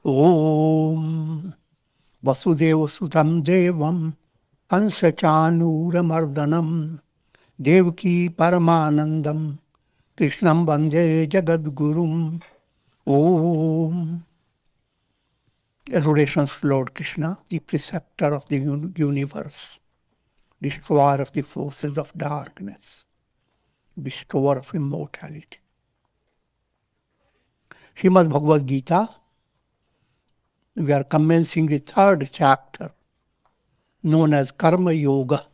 Om Vasudeva Sudam Devam Hansachanuramardanam Devaki Paramanandam Krishnam Vande Jagadgurum. Om. Adorations to Lord Krishna, the preceptor of the universe, destroyer of the forces of darkness, bestower of immortality. Srimad Bhagavad Gita, we are commencing the third chapter, known as Karma Yoga,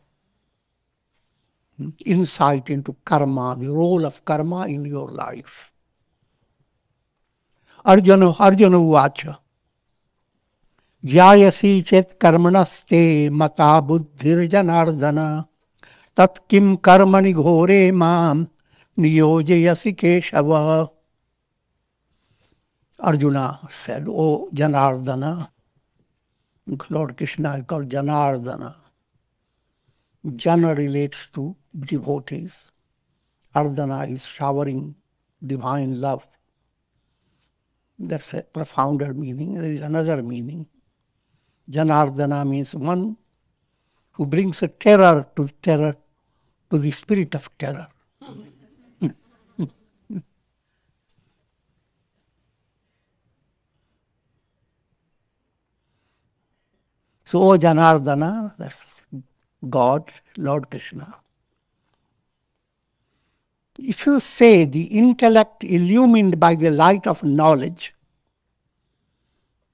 insight into karma, the role of karma in your life. Arjuna Uvacha, Jayasi chet karmanaste mata buddhir janardana tat kim karmani ghore mam niyojayasi keshava. Arjuna said, "O Janardana," Lord Krishna is called Janardana. Jana relates to devotees. Ardana is showering divine love. That's a profounder meaning. There is another meaning. Janardana means one who brings a terror to the spirit of terror. So, O Janardana, that's God, Lord Krishna. If you say the intellect illumined by the light of knowledge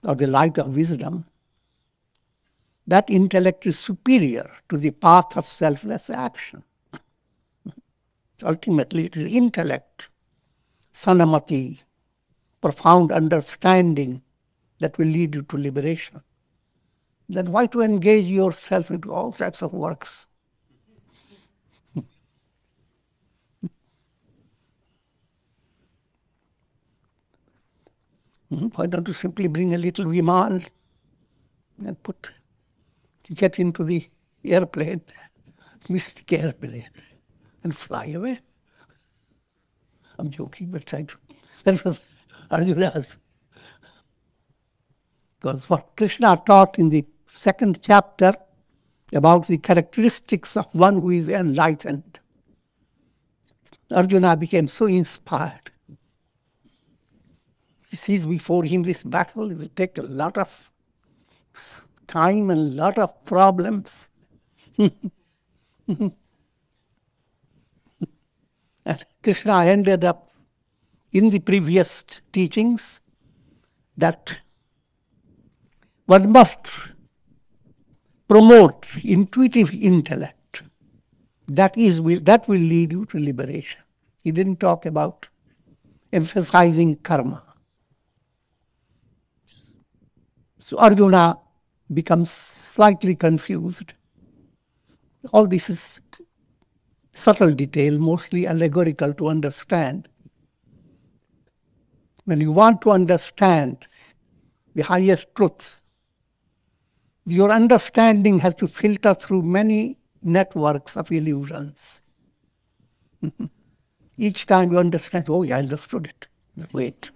or the light of wisdom, that intellect is superior to the path of selfless action. Ultimately, it is intellect, sanamati, profound understanding that will lead you to liberation. Then why to engage yourself into all types of works? Why don't you simply bring a little viman and get into the airplane, mystic airplane, and fly away? I'm joking, but that's what Arjuna asked. Because what Krishna taught in the second chapter about the characteristics of one who is enlightened, Arjuna became so inspired. He sees before him this battle. It will take a lot of time and a lot of problems. And Krishna ended up in the previous teachings that one must promote intuitive intellect. That will lead you to liberation. He didn't talk about emphasizing karma. So Arjuna becomes slightly confused. All this is subtle detail, mostly allegorical to understand. When you want to understand the highest truth, your understanding has to filter through many networks of illusions. Each time you understand, oh, yeah, I understood it. Wait.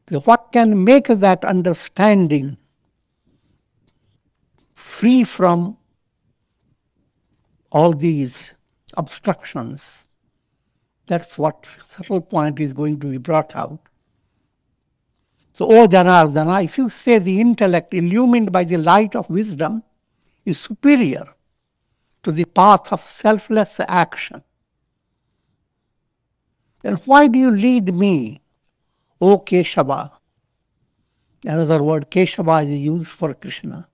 So what can make that understanding free from all these obstructions? That's what subtle point is going to be brought out. So, O Janardana, if you say the intellect illumined by the light of wisdom is superior to the path of selfless action, then why do you lead me, O Keshava? Another word, Keshava, is used for Krishna.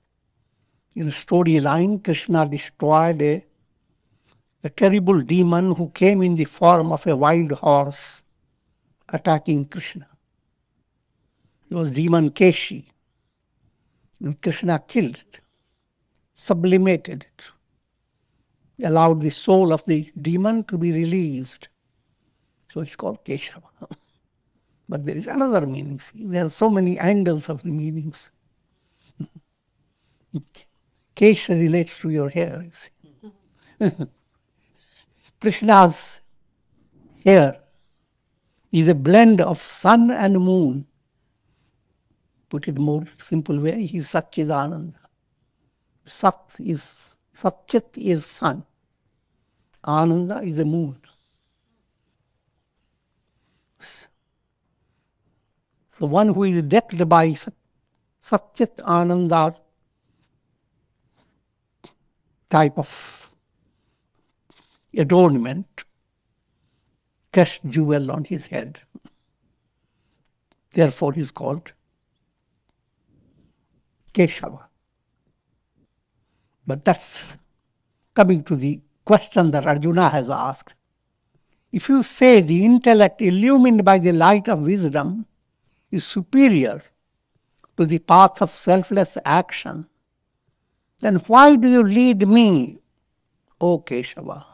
In a storyline, Krishna destroyed a terrible demon who came in the form of a wild horse attacking Krishna. It was demon Keshi. And Krishna killed it, sublimated it, allowed the soul of the demon to be released. So it's called Keshava. But there is another meaning. See, there are so many angles of the meanings. Kesha relates to your hair, you see. Krishna's hair is a blend of sun and moon. Put it more simple way, he is Satchidananda. Satchit is sun. Ananda is the moon. The one who is decked by Satchit Ananda type of adornment, cast jewel on his head. Therefore he is called Keshava. But that's coming to the question that Arjuna has asked. If you say the intellect illumined by the light of wisdom is superior to the path of selfless action, then why do you lead me, O Keshava,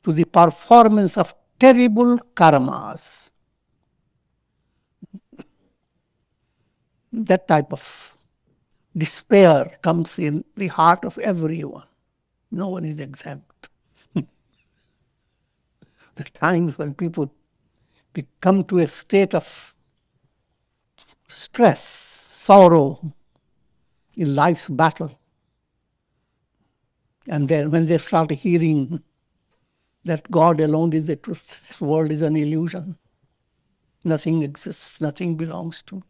to the performance of terrible karmas? That type of despair comes in the heart of everyone. No one is exempt. The times when people come to a state of stress, sorrow in life's battle, and then when they start hearing that God alone is the truth, this world is an illusion, nothing exists, nothing belongs to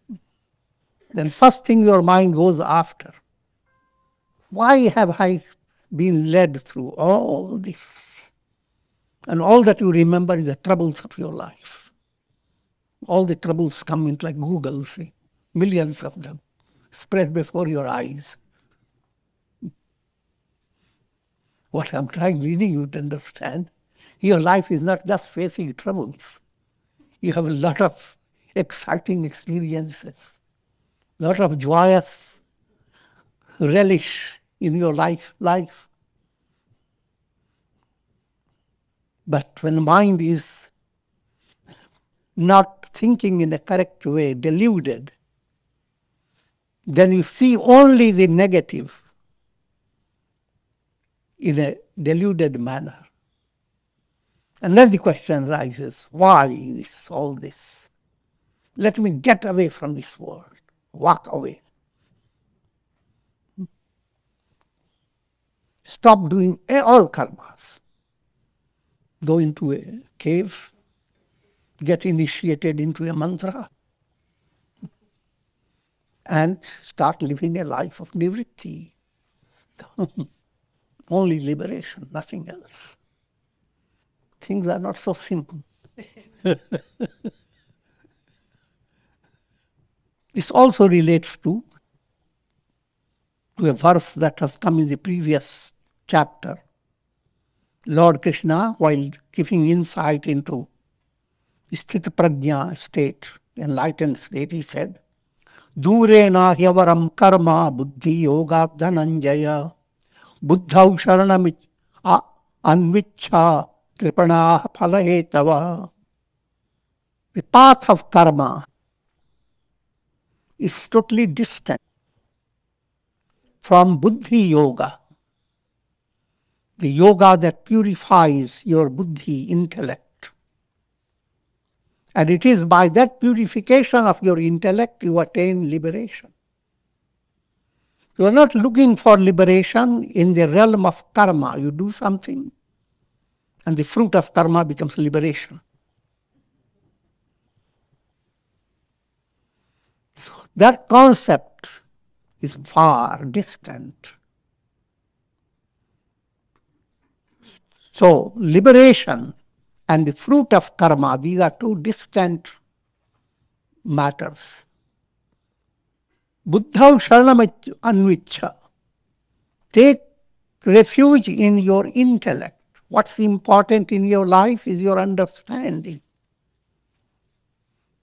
me, then first thing your mind goes after, why have I been led through all this? And all that you remember is the troubles of your life. All the troubles come in like Google, see, millions of them spread before your eyes. What I'm trying leading you to understand, your life is not just facing troubles. You have a lot of exciting experiences, a lot of joyous relish in your life. But when the mind is not thinking in a correct way, deluded, then you see only the negative in a deluded manner. And then the question arises, why is all this? Let me get away from this world. Walk away. Stop doing all karmas. Go into a cave, get initiated into a mantra, and start living a life of nivritti. Only liberation, nothing else. Things are not so simple. This also relates to a verse that has come in the previous chapter. Lord Krishna, while giving insight into Sthita Prajna state, enlightened state, he said, Durena hyavaram karma buddhi yoga dhananjaya buddhau sharanam anvichha kripana phalahetava. The path of karma is totally distant from buddhi yoga, the yoga that purifies your buddhi, intellect. And it is by that purification of your intellect you attain liberation. You are not looking for liberation in the realm of karma. You do something, and the fruit of karma becomes liberation. So that concept is far distant. So, liberation and the fruit of karma, these are two distant matters. Buddhau sharanam anvichha. Take refuge in your intellect. What's important in your life is your understanding.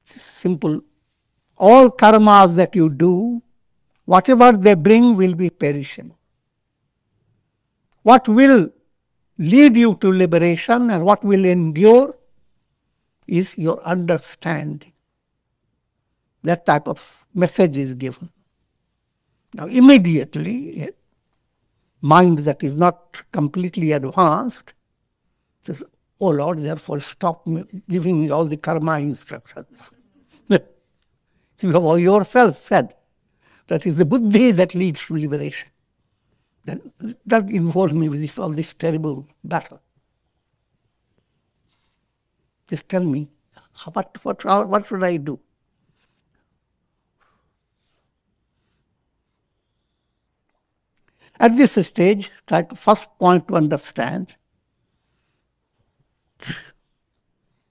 Simple. All karmas that you do, whatever they bring will be perishable. What will lead you to liberation and what will endure is your understanding. That type of message is given. Now immediately, a mind that is not completely advanced says, oh Lord, therefore stop giving me all the karma instructions. You have yourself said that is the buddhi that leads to liberation. Then don't involve me with all this terrible battle. Just tell me, what should I do? At this stage, try to first point to understand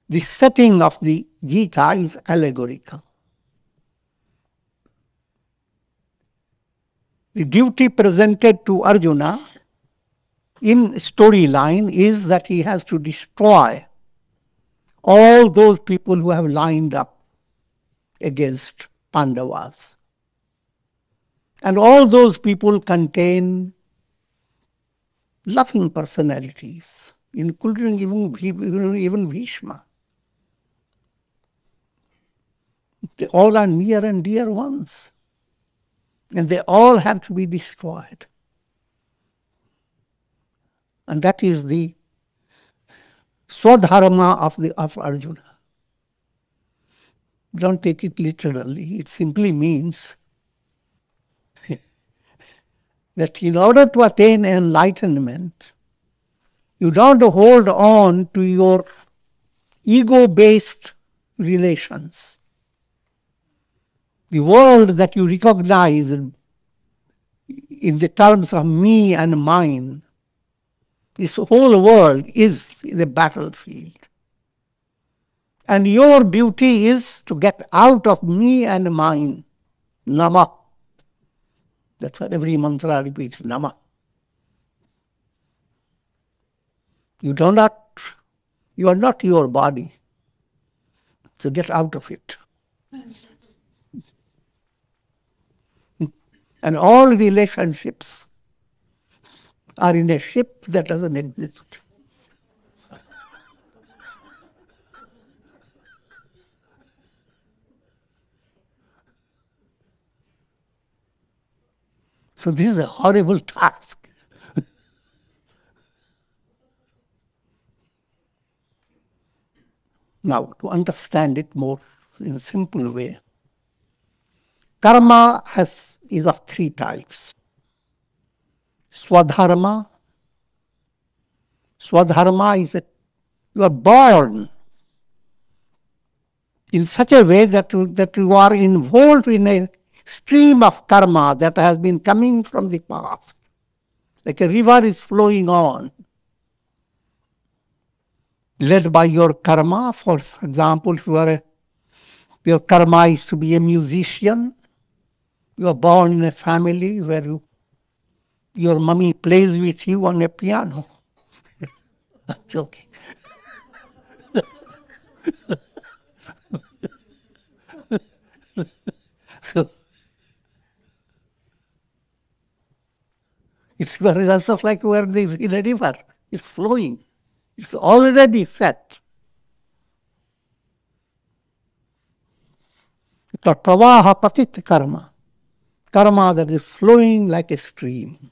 the setting of the Gita is allegorical. The duty presented to Arjuna in storyline is that he has to destroy all those people who have lined up against Pandavas. And all those people contain loving personalities, including even Bhishma. They all are near and dear ones. And they all have to be destroyed. And that is the swadharma of Arjuna. Don't take it literally. It simply means that in order to attain enlightenment, you don't hold on to your ego-based relations. The world that you recognize in the terms of me and mine, this whole world is the battlefield. And your duty is to get out of me and mine. Nama. That's what every mantra repeats, Nama. You are not your body. So get out of it. And all relationships are in a ship that doesn't exist. So this is a horrible task. Now, to understand it more in a simple way, karma is of three types. Swadharma. Swadharma is that you are born in such a way that you are involved in a stream of karma that has been coming from the past. Like a river is flowing on, led by your karma. For example, if your karma is to be a musician, you are born in a family where your mummy plays with you on a piano. I'm joking. So, it's just like where in a river. It's flowing. It's already set. The pravaha patit karma. Karma that is flowing like a stream.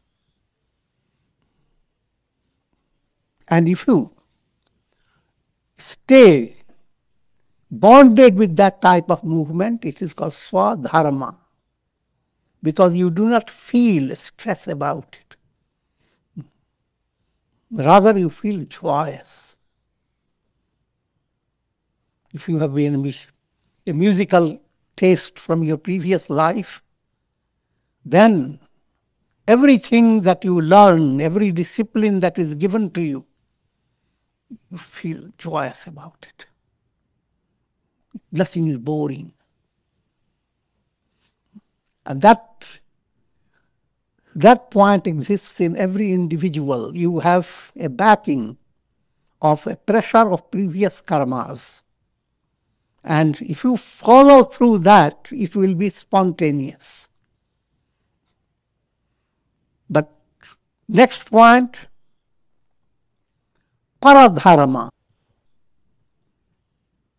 And if you stay bonded with that type of movement, it is called swadharma. Because you do not feel stress about it. Rather, you feel joyous. If you have been a musical taste from your previous life, then everything that you learn, every discipline that is given to you, you feel joyous about it. Nothing is boring. And that point exists in every individual. You have a backing of a pressure of previous karmas. And if you follow through that, it will be spontaneous. But next point, paradharma.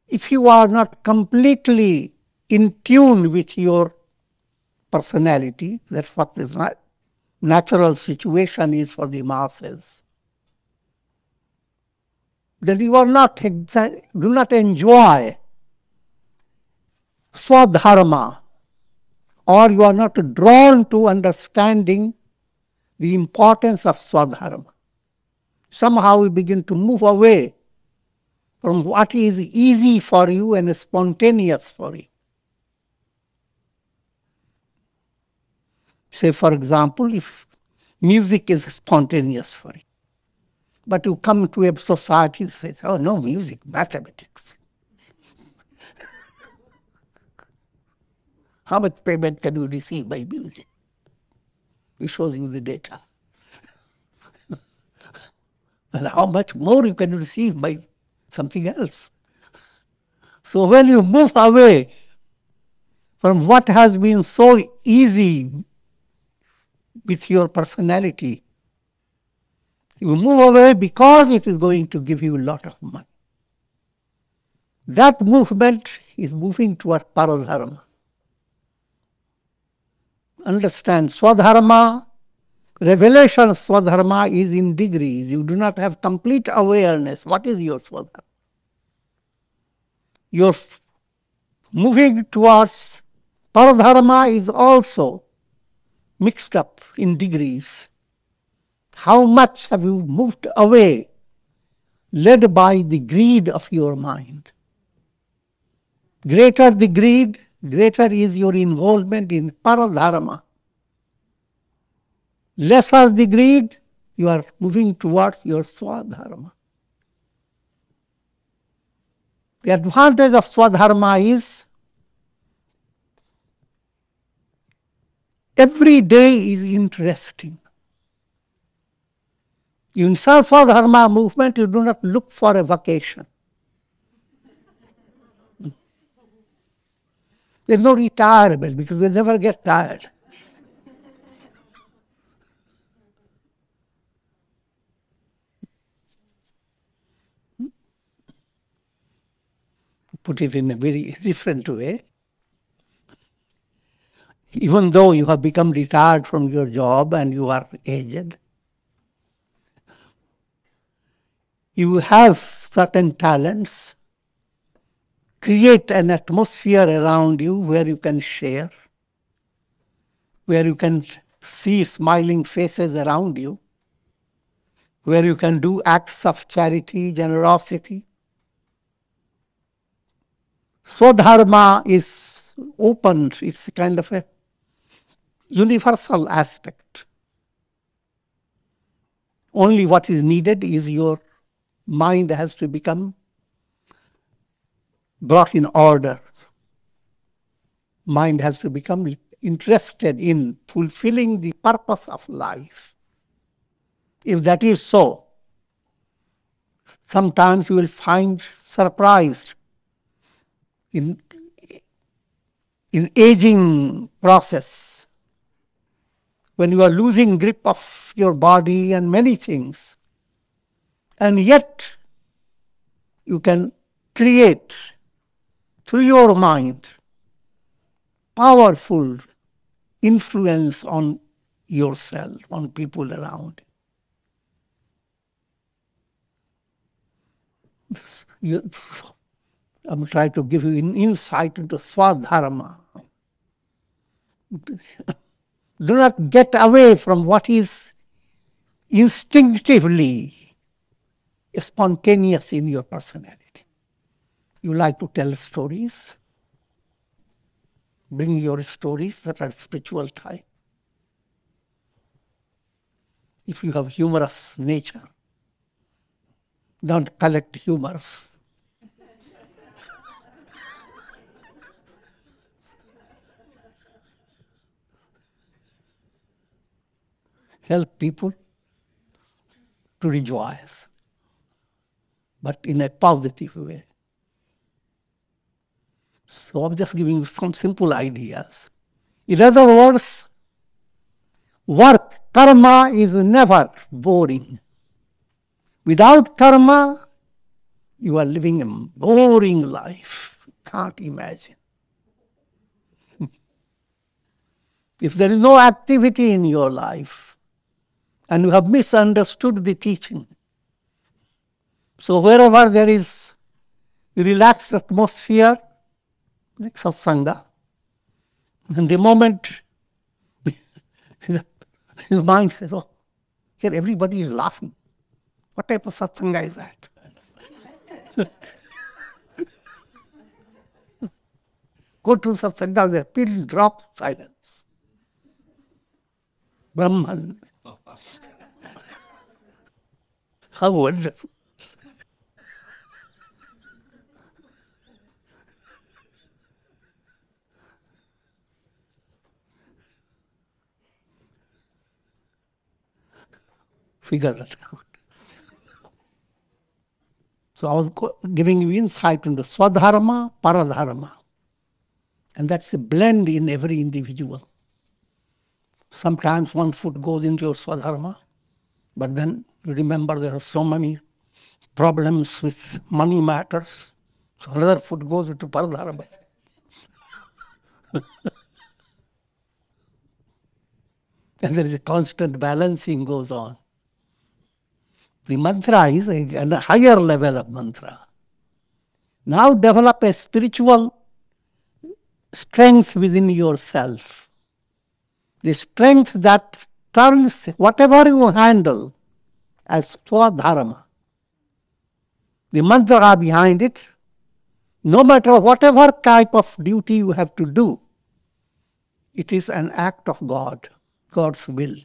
If you are not completely in tune with your personality, that's what the natural situation is for the masses, then you are not do not enjoy Swadharma, or you are not drawn to understanding the importance of Swadharma. Somehow you begin to move away from what is easy for you and spontaneous for you. Say, for example, if music is spontaneous for you, but you come to a society that says, oh, no music, mathematics. How much payment can you receive by music? It shows you the data. And how much more you can receive by something else. So when you move away from what has been so easy with your personality, you move away because it is going to give you a lot of money. That movement is moving toward paradharma. Understand, Swadharma, revelation of Swadharma is in degrees. You do not have complete awareness. What is your Swadharma? Your moving towards paradharma is also mixed up in degrees. How much have you moved away, led by the greed of your mind? Greater the greed, greater is your involvement in paradharma. Lesser the greed, you are moving towards your Swadharma. The advantage of Swadharma is every day is interesting. In Swadharma movement, you do not look for a vacation. There's no retirement because they never get tired. Put it in a very different way. Even though you have become retired from your job and you are aged, you have certain talents. Create an atmosphere around you where you can share, where you can see smiling faces around you, where you can do acts of charity, generosity. Swadharma is open, it's kind of a universal aspect. Only what is needed is your mind has to become brought in order. Mind has to become interested in fulfilling the purpose of life. If that is so, sometimes you will find surprised in aging process, when you are losing grip of your body and many things, and yet you can create through your mind powerful influence on yourself, on people around you. I'm trying to give you an insight into Swadharma. Do not get away from what is instinctively spontaneous in your personality. You like to tell stories. Bring your stories that are spiritual type. If you have humorous nature, don't collect humors. Help people to rejoice, but in a positive way. So I'm just giving you some simple ideas. In other words, work, karma is never boring. Without karma, you are living a boring life. Can't imagine. If there is no activity in your life, and you have misunderstood the teaching, so wherever there is relaxed atmosphere, like satsanga, and the moment his mind says, oh, here everybody is laughing. What type of satsanga is that? Go to satsanga, there, pin drop silence. Brahman. How wonderful. Figure that out. So I was giving you insight into Swadharma, Paradharma. And that's a blend in every individual. Sometimes one foot goes into your Swadharma, but then you remember there are so many problems with money matters, so another foot goes into Paradharma. And there is a constant balancing goes on. The mantra is a higher level of mantra. Now develop a spiritual strength within yourself. The strength that turns whatever you handle as Swadharma. The mantra behind it, no matter whatever type of duty you have to do, it is an act of God, God's will.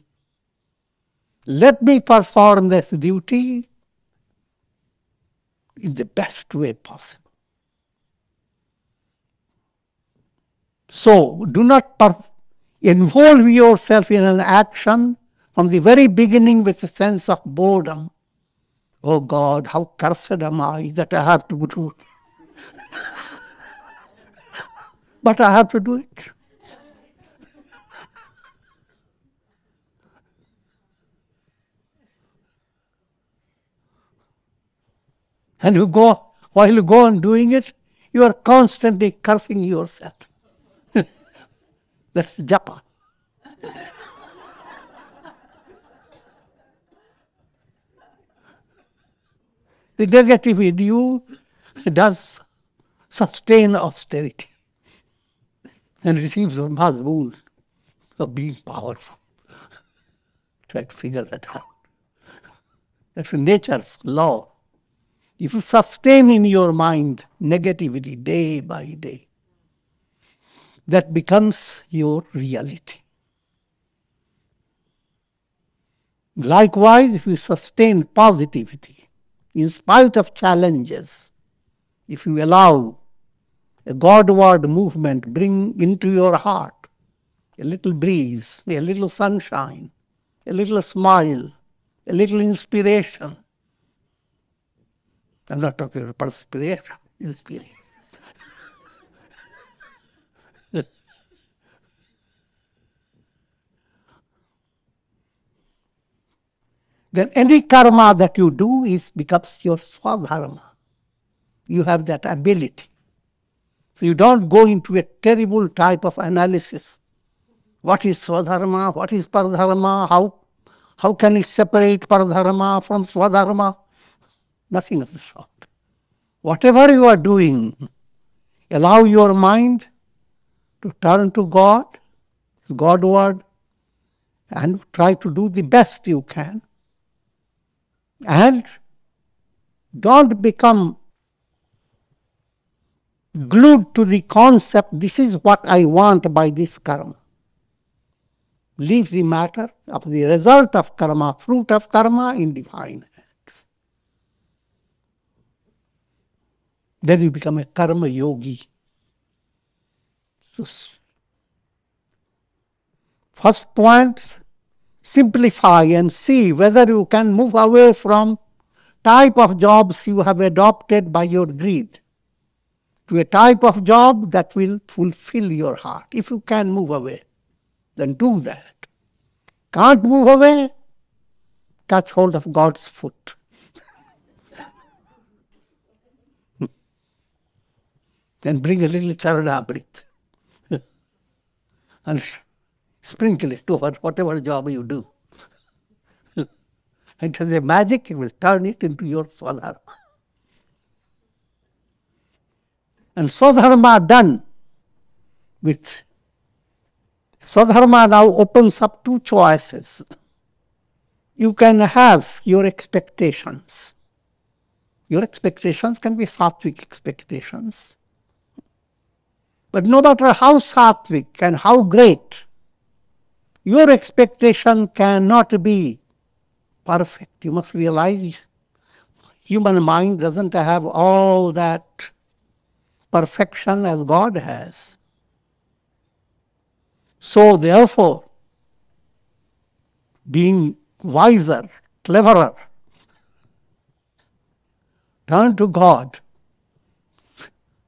Let me perform this duty in the best way possible. So, do not involve yourself in an action from the very beginning with a sense of boredom. Oh God, how cursed am I that I have to do it. But I have to do it. And while you go on doing it, you are constantly cursing yourself. That's japa. The negative in you does sustain austerity and receives Brahma's wound of being powerful. Try to figure that out. That's nature's law. If you sustain in your mind negativity day by day, that becomes your reality. Likewise, if you sustain positivity, in spite of challenges, if you allow a Godward movement bring into your heart a little breeze, a little sunshine, a little smile, a little inspiration. I'm not talking about perspiration, inspiration. Then any karma that you do becomes your swadharma. You have that ability. So you don't go into a terrible type of analysis. What is swadharma? What is paradharma? How can you separate paradharma from swadharma? Nothing of the sort. Whatever you are doing, allow your mind to turn to God, Godward, and try to do the best you can. And don't become glued to the concept, this is what I want by this karma. Leave the matter of the result of karma, fruit of karma in divine hands. Then you become a karma yogi. So, first point, simplify and see whether you can move away from type of jobs you have adopted by your greed to a type of job that will fulfill your heart. If you can move away, then do that. Can't move away, catch hold of God's foot. Then bring a little Charanamrit and sprinkle it over whatever job you do. And as a magic, it will turn it into your Swadharma. And Swadharma done with Swadharma now opens up two choices. You can have your expectations. Your expectations can be sattvic expectations. But no matter how sattvic and how great, your expectation cannot be perfect. You must realize human mind doesn't have all that perfection as God has. So therefore, being wiser, cleverer, turn to God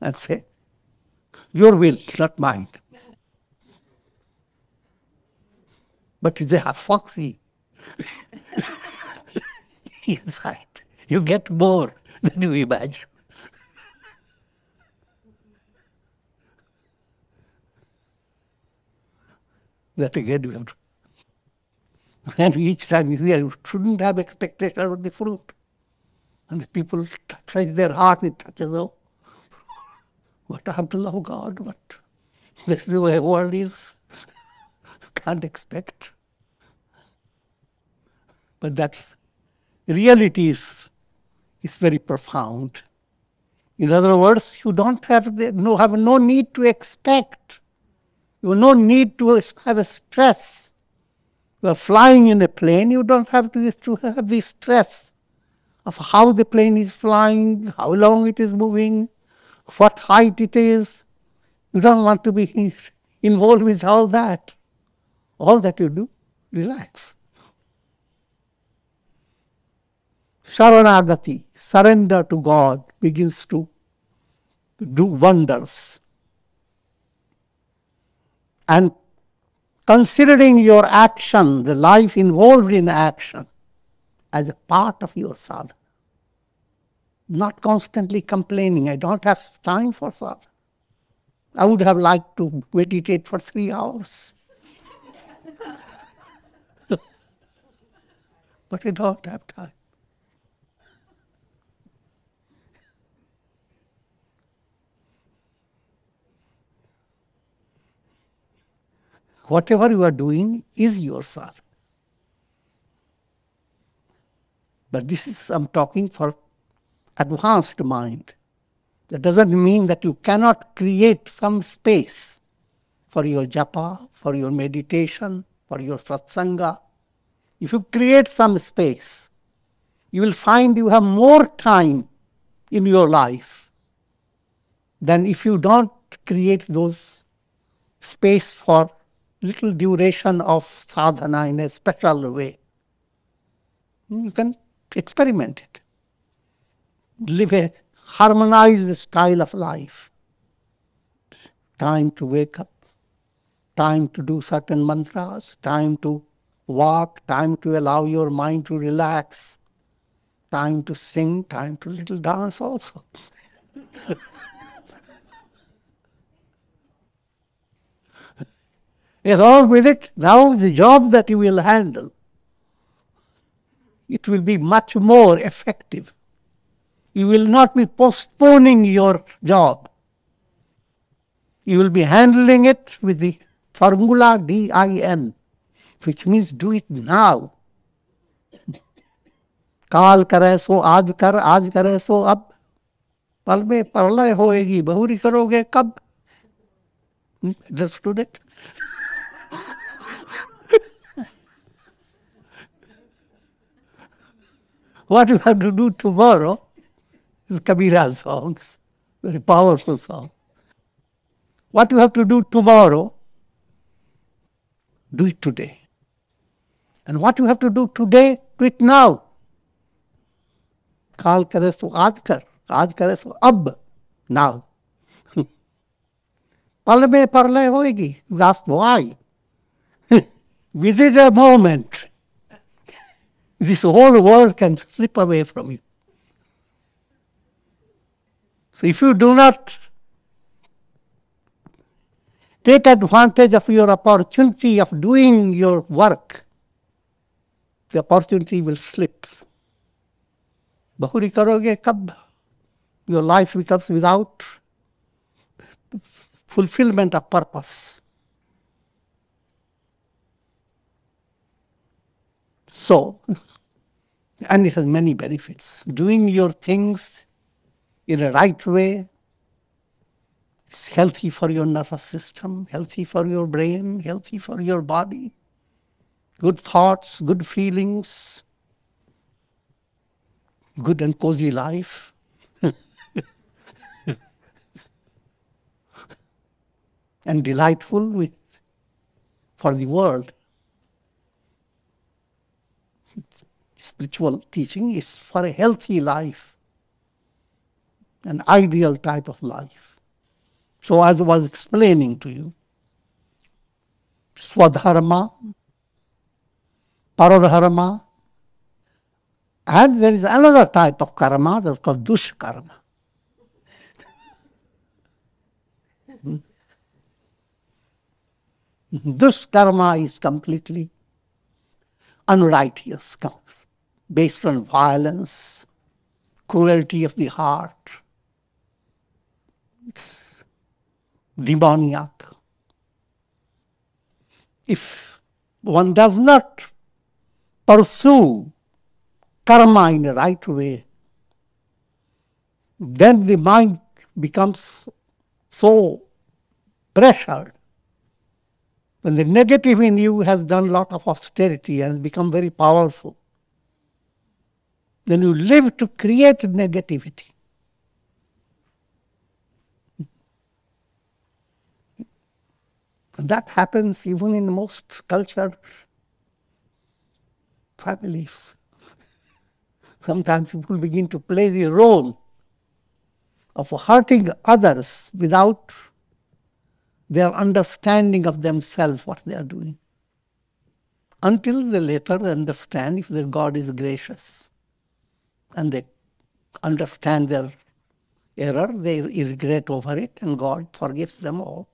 and say, your will, not mine. But they are foxy inside. You get more than you imagine. That again you have to. And each time you hear, you shouldn't have expectation of the fruit. And the people touch their heart, it touches, oh, but I have to love God, but this is the way the world is. You can't expect. But that's, reality is very profound. In other words, you don't have no need to expect. You have no need to have a stress. You are flying in a plane, you don't have to have the stress of how the plane is flying, how long it is moving, what height it is. You don't want to be involved with all that. All that you do, relax. Sharanagati, surrender to God, begins to do wonders. And considering your action, the life involved in action, as a part of your sadhana. Not constantly complaining, I don't have time for sadhana. I would have liked to meditate for 3 hours. But I don't have time. Whatever you are doing is your sadhana. But this is, I'm talking for advanced mind. That doesn't mean that you cannot create some space for your japa, for your meditation, for your satsanga. If you create some space, you will find you have more time in your life than if you don't create those space for little duration of sadhana in a special way. You can experiment it. Live a harmonized style of life. Time to wake up, time to do certain mantras, time to walk, time to allow your mind to relax, time to sing, time to little dance also. Along with it, now the job that you will handle, it will be much more effective. You will not be postponing your job. You will be handling it with the formula DIN, which means do it now. काल करे सो आज कर, आज करे सो अब, पल में प्रलय होएगी, बहुरी करोगे कब? Understood it? What you have to do tomorrow is Kabira's songs, very powerful song. What you have to do tomorrow, do it today. And what you have to do today, do it now. काल करे सो आज करे सो अब, now. पल में प्रलय होएगी, that's why. Within a moment, this whole world can slip away from you. So if you do not take advantage of your opportunity of doing your work. The opportunity will slip. Bahuri karoge kab? Your life becomes without fulfillment of purpose. So, and it has many benefits. Doing your things in a right way, it's healthy for your nervous system, healthy for your brain, healthy for your body. Good thoughts, good feelings, good and cozy life. And delightful for the world. Spiritual teaching is for a healthy life, an ideal type of life. So as I was explaining to you, Swadharma, Paradharma, and there is another type of karma that's called Dushkarma. Dushkarma is completely unrighteous, based on violence, cruelty of the heart. It's demoniac. If one does not pursue karma in the right way, then the mind becomes so pressured. When the negative in you has done a lot of austerity and has become very powerful, then you live to create negativity. And that happens even in most cultured families. Sometimes people begin to play the role of hurting others without their understanding of themselves, what they are doing. Until they later understand if their God is gracious and they understand their error, they regret over it and God forgives them all.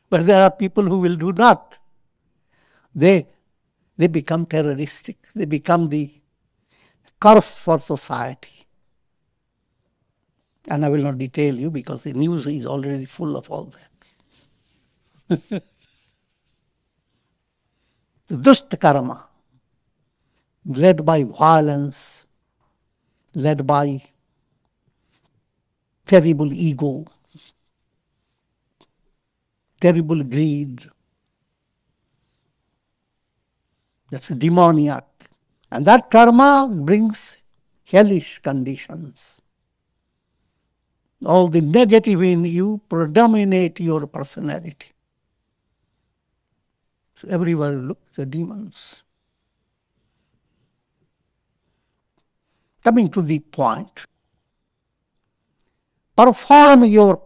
But there are people who will do not. They become terroristic. They become the curse for society. And I will not detail you because the news is already full of all that. The Dushta karma, led by violence, led by terrible ego, terrible greed, that's demoniac. And that karma brings hellish conditions. All the negative in you predominate your personality. So everywhere you look, the demons. Coming to the point, perform your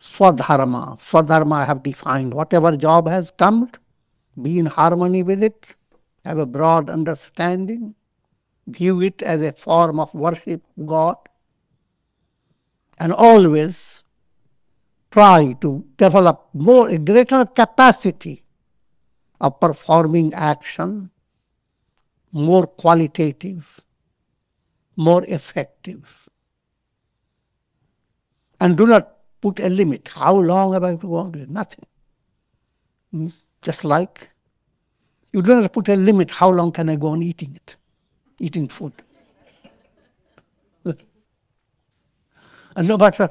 Swadharma. Swadharma I have defined. Whatever job has come, be in harmony with it, have a broad understanding, view it as a form of worship of God, and always try to develop a greater capacity of performing action, more qualitative, more effective. And do not put a limit. How long am I going to go on doing? Nothing. Just like you do not put a limit, how long can I go on eating it? Eating food. And no matter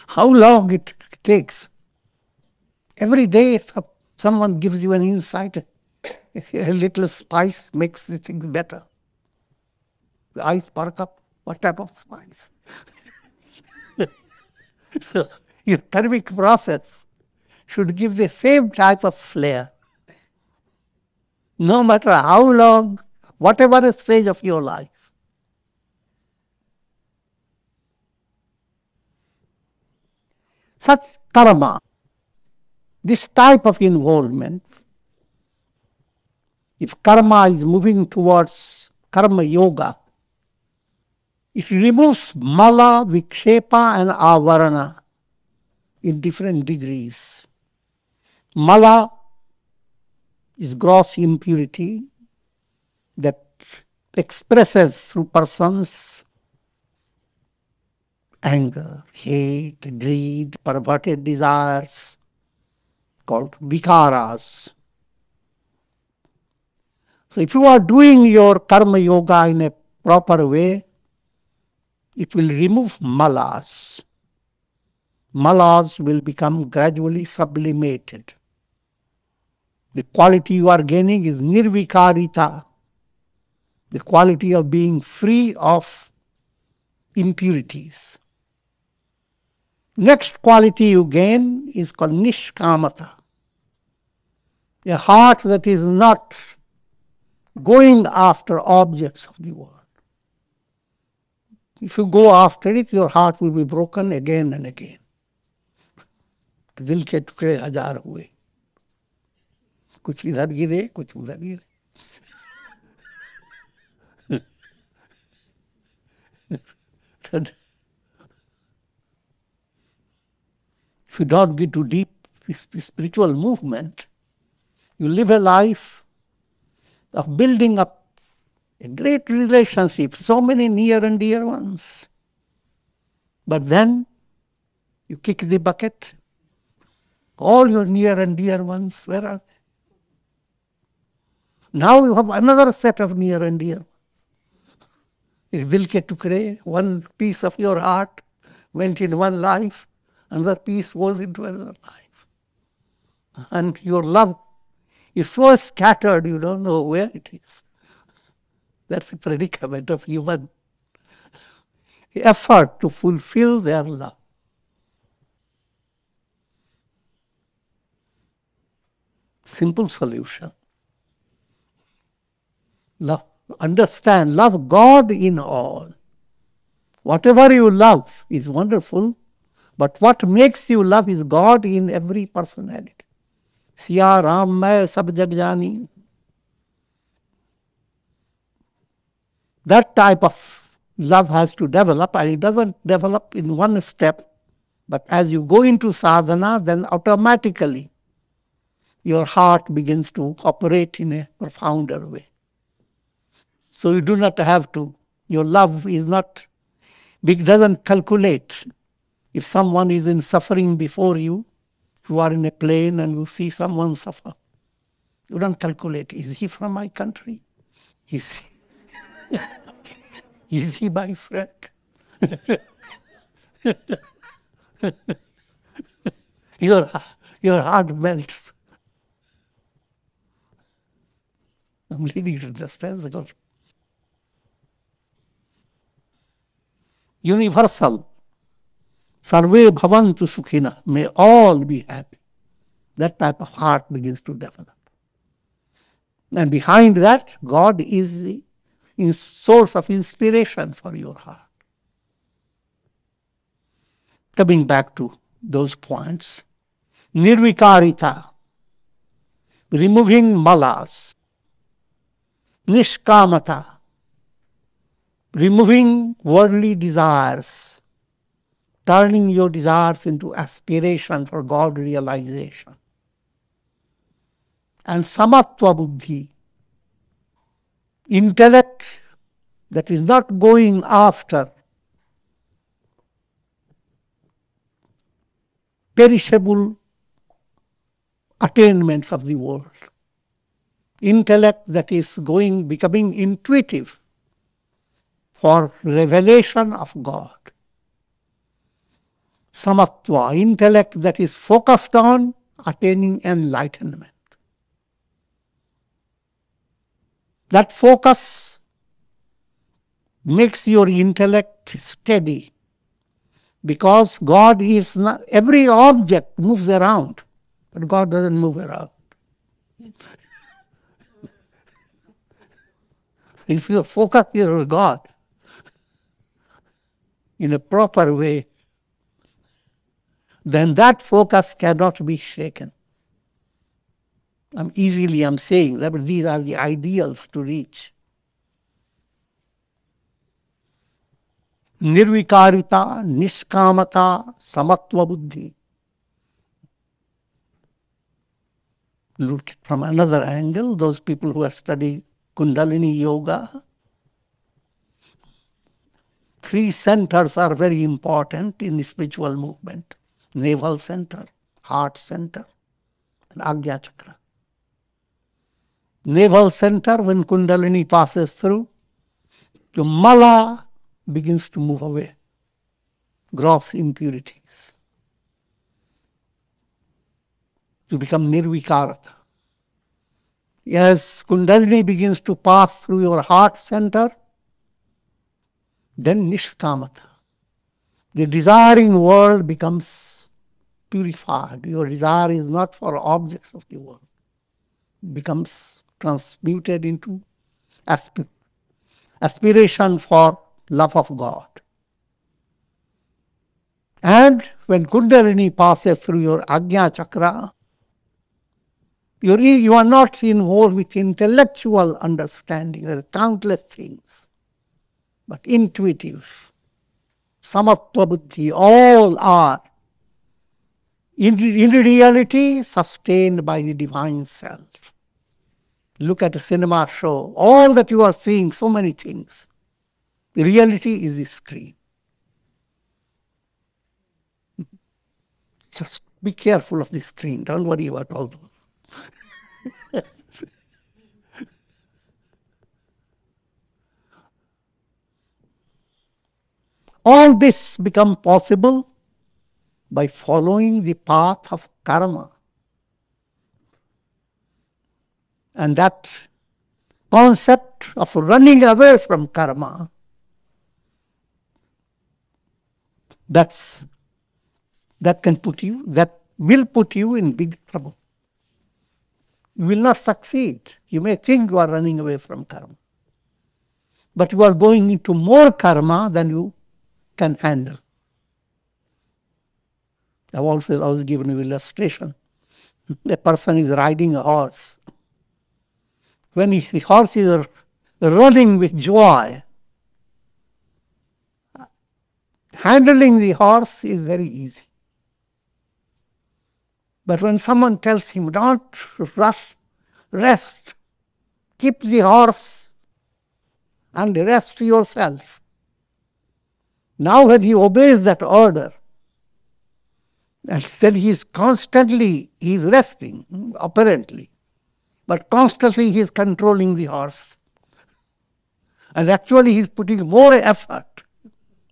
how long it takes, every day someone gives you an insight, a little spice makes the things better. The eyes perk up, what type of spice? So your karmic process should give the same type of flair. No matter how long, whatever stage of your life. Such karma, this type of involvement, if karma is moving towards karma yoga, it removes mala, vikshepa and avarana. in different degrees. Mala is gross impurity that expresses through persons anger, hate, greed, perverted desires, called vikaras. So if you are doing your karma yoga in a proper way, it will remove malas. Malas will become gradually sublimated. The quality you are gaining is nirvikarita, the quality of being free of impurities. Next quality you gain is called nishkamata, a heart that is not going after objects of the world. If you go after it, your heart will be broken again and again. दिल के टुकड़े हजार हुए, कुछ इधर गिरे कुछ उधर गिरे. If you don't get too deep spiritual movement, you live a life of building up a great relationship, so many near and dear ones. But then you kick the bucket, all your near and dear ones, where are they? Now you have another set of near and dear ones. Dil ke tukde, one piece of your heart went in one life, another piece goes into another life. And your love is so scattered, you don't know where it is. That's the predicament of human effort to fulfill their love. Simple solution. Love, understand, love God in all. Whatever you love is wonderful, but what makes you love is God in every personality. Siya Ram Mai Sab Jag Jani. That type of love has to develop, and it doesn't develop in one step, but as you go into sadhana, then automatically your heart begins to operate in a profounder way. So you do not have to, your love is not, doesn't calculate. If someone is in suffering before you, you are in a plane and you see someone suffer, you don't calculate, is he from my country? Is he my friend? Your heart melts. I'm leading you to understand the gospel. Universal. Sarve bhavantu sukhina. May all be happy. That type of heart begins to develop. And behind that, God is the source of inspiration for your heart. Coming back to those points, nirvikarita, removing malas, nishkamata, removing worldly desires, turning your desires into aspiration for God realization, and samatva buddhi, intellect that is not going after perishable attainments of the world. Intellect that is becoming intuitive for revelation of God. Samatva, intellect that is focused on attaining enlightenment. That focus makes your intellect steady, because God is not, every object moves around, but God doesn't move around. If you focus on God in a proper way, then that focus cannot be shaken. I'm saying that, but these are the ideals to reach. Nirvikarita, nishkamata, samatva buddhi. look from another angle, those people who are studying Kundalini Yoga, 3 centers are very important in the spiritual movement. Navel center, heart center, and Agya Chakra. Navel center, when Kundalini passes through, the mala begins to move away. Gross impurities. To become nirvikarata. As Kundalini begins to pass through your heart center, then nishkamata. The desiring world becomes purified. Your desire is not for objects of the world. It becomes transmuted into aspiration for love of God. And when Kundalini passes through your Agnya Chakra, you are not involved with intellectual understanding. There are countless things, but intuitive, samatva buddhi, all are in reality sustained by the divine self. Look at a cinema show, all that you are seeing, so many things. The reality is the screen. Just be careful of the screen, don't worry about all those. All this becomes possible by following the path of karma. And that concept of running away from karma, that will put you in big trouble. You will not succeed. You may think you are running away from karma, but you are going into more karma than you can handle. I was given an illustration. A person is riding a horse. When the horse is running with joy, handling the horse is very easy. But when someone tells him, don't rush, rest, keep the horse and rest yourself. Now when he obeys that order, and then he is resting, apparently, but constantly he is controlling the horse. And actually he is putting more effort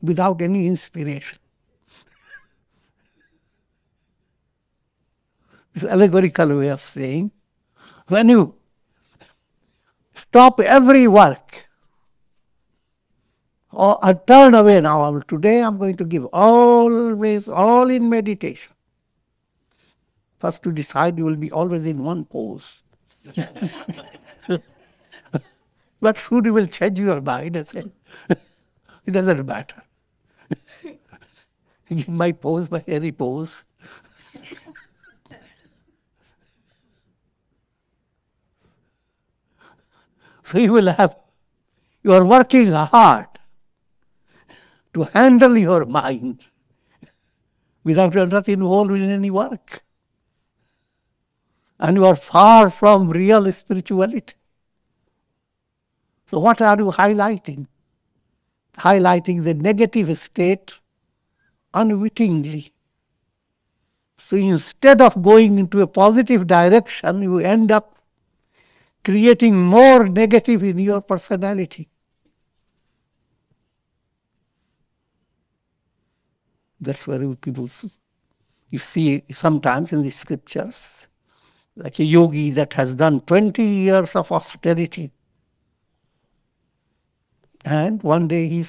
without any inspiration. It's an allegorical way of saying, when you stop every work, or turn away now, today I'm going to give all in meditation. First to decide you will be always in one pose. But soon you will change your mind and say, it doesn't matter. Give my pose, my hairy pose. So you are working hard to handle your mind without not involved in any work. And you are far from real spirituality. So what are you highlighting? Highlighting the negative state unwittingly. So instead of going into a positive direction, you end up creating more negative in your personality. That's where people, you see sometimes in the scriptures, like a yogi that has done 20 years of austerity. And one day he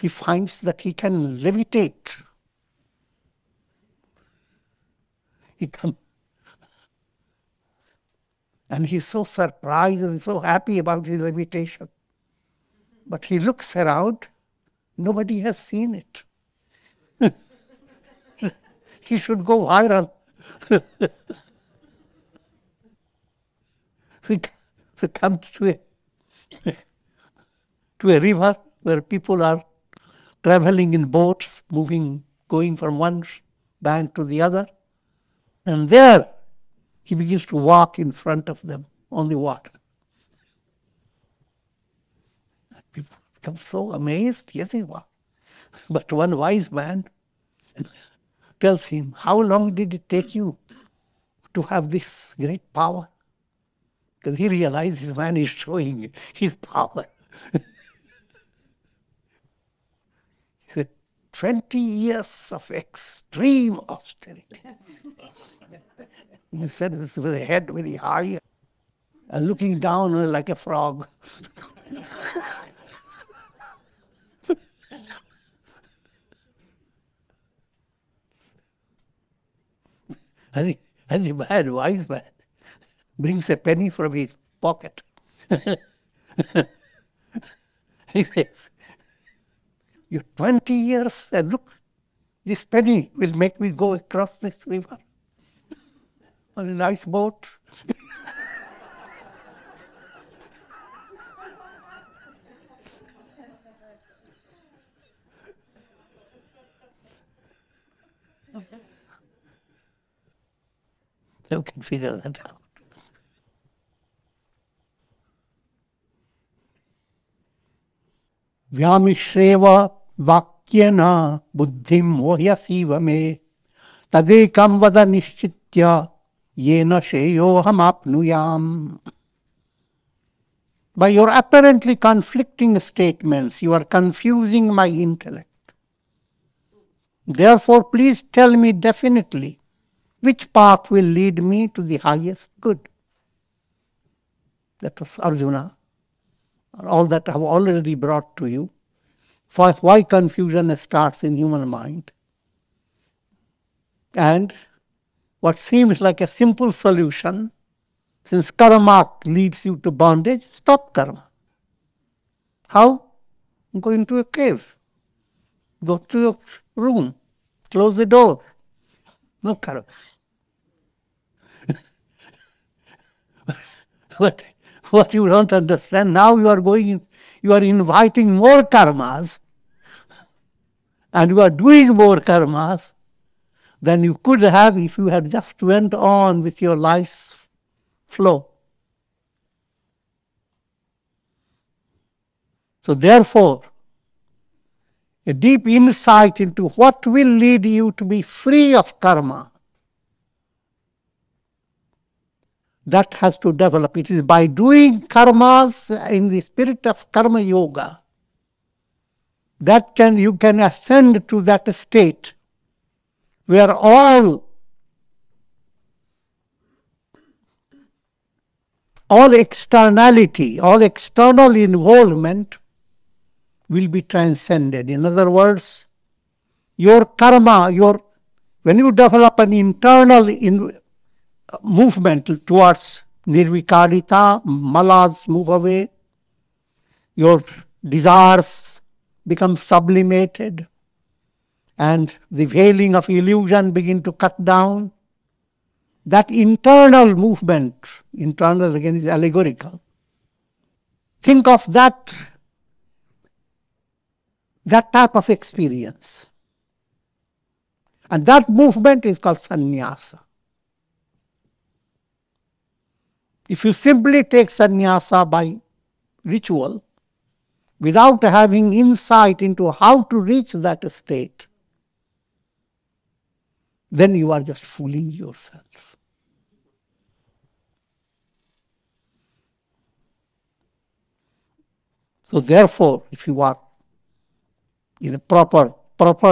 finds that he can levitate. And he's so surprised and so happy about his levitation. But he looks around, nobody has seen it. He should go viral. So comes to a river where people are traveling in boats, going from one bank to the other. And there he begins to walk in front of them on the water. People become so amazed. Yes, he was. But one wise man tells him, how long did it take you to have this great power? Because he realized this man is showing his power. He said, 20 years of extreme austerity. He said this with a head very high and looking down like a frog. And the man, wise man, brings a penny from his pocket. He says, "You 20 years and look, this penny will make me go across this river on a nice boat." You can figure that out. Vyamishreva vakyena buddhim mohyasiva me tadekam vada nishchitya yena sheyoham apnuyam. By your apparently conflicting statements, you are confusing my intellect. Therefore, please tell me definitely which path will lead me to the highest good. That was Arjuna. All that I have already brought to you. For why confusion starts in human mind. And what seems like a simple solution, since karma leads you to bondage, stop karma. How? Go into a cave. Go to your room. Close the door. No karma. But what you don't understand, now you are inviting more karmas, and you are doing more karmas than you could have if you had just went on with your life's flow. So therefore, a deep insight into what will lead you to be free of karma, that has to develop. It is by doing karmas in the spirit of karma yoga that you can ascend to that state where all externality, all external involvement will be transcended. In other words, your karma, when you develop an internal movement towards nirvikarita, malas move away, your desires become sublimated, and the veiling of illusion begin to cut down. That internal movement, internal again is allegorical. Think of that type of experience. And that movement is called sannyasa. If you simply take sannyasa by ritual, without having insight into how to reach that state, then you are just fooling yourself. So therefore, if you are in a proper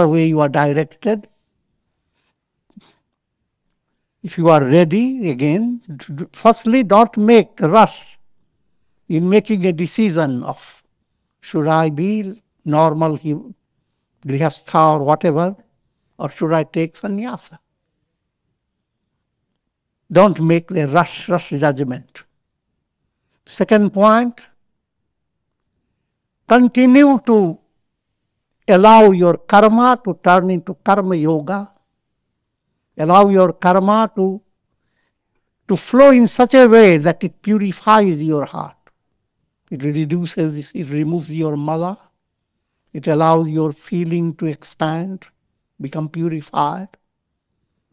way you are directed, if you are ready, again, firstly don't make a rush in making a decision of should I be normal grihastha or whatever, or should I take sannyasa? Don't make the rush judgment. Second point, continue to allow your karma to turn into karma yoga. Allow your karma to flow in such a way that it purifies your heart. It removes your mala. It allows your feeling to expand, become purified,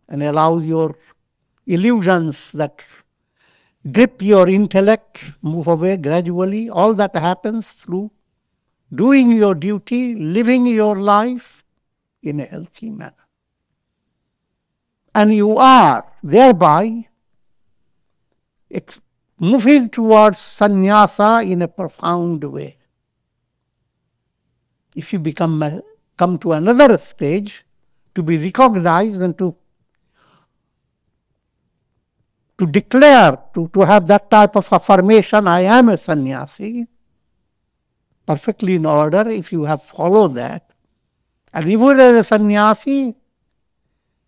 and allows your illusions that grip your intellect move away gradually. All that happens through doing your duty, living your life in a healthy manner. And you are thereby moving towards sannyasa in a profound way. If you come to another stage, to be recognized and to declare, to have that type of affirmation, I am a sannyasi, perfectly in order if you have followed that. And even as a sannyasi,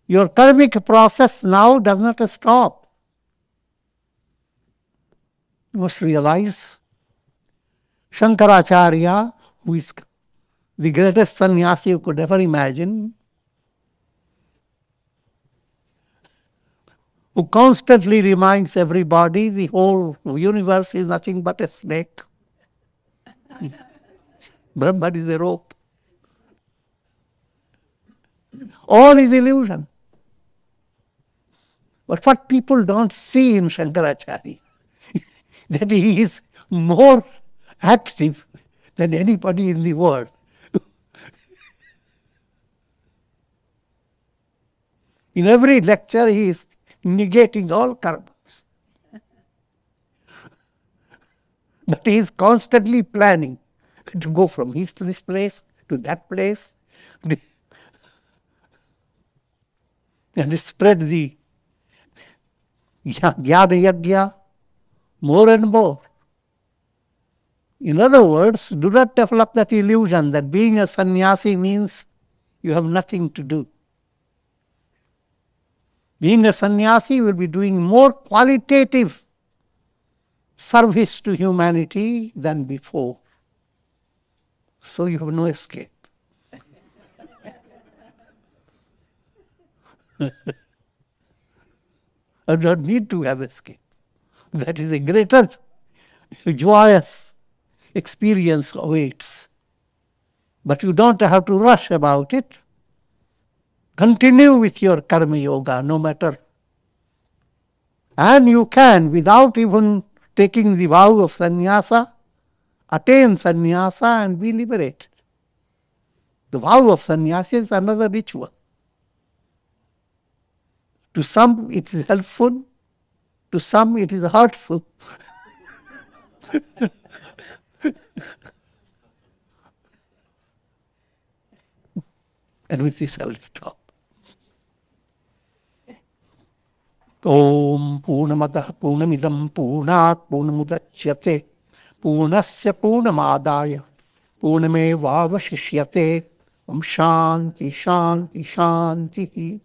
your karmic process now does not stop. You must realize Shankaracharya, who is the greatest sannyasi you could ever imagine, who constantly reminds everybody the whole universe is nothing but a snake. Brahman is a rope. All is illusion. But what people don't see in Shankaracharya, that he is more active than anybody in the world. In every lecture, he is negating all karmas. But he is constantly planning to go from this place to that place and spread the jnana yajna more and more. In other words, do not develop that illusion that being a sannyasi means you have nothing to do. Being a sannyasi will be doing more qualitative service to humanity than before. So you have no escape. I don't need to have escape. That is a greater joyous experience awaits. But you don't have to rush about it. Continue with your karma yoga no matter. And you can, without even taking the vow of sannyasa, attain sannyasa and be liberated. The vow of sannyasa is another ritual. To some it is helpful, to some it is hurtful. And with this I will stop. Om Purnamadaha Purnamidam Purnat Purnamudachyate Purnasya Purnamadaya Purnamevavashishyate Om Shanti Shanti Shanti.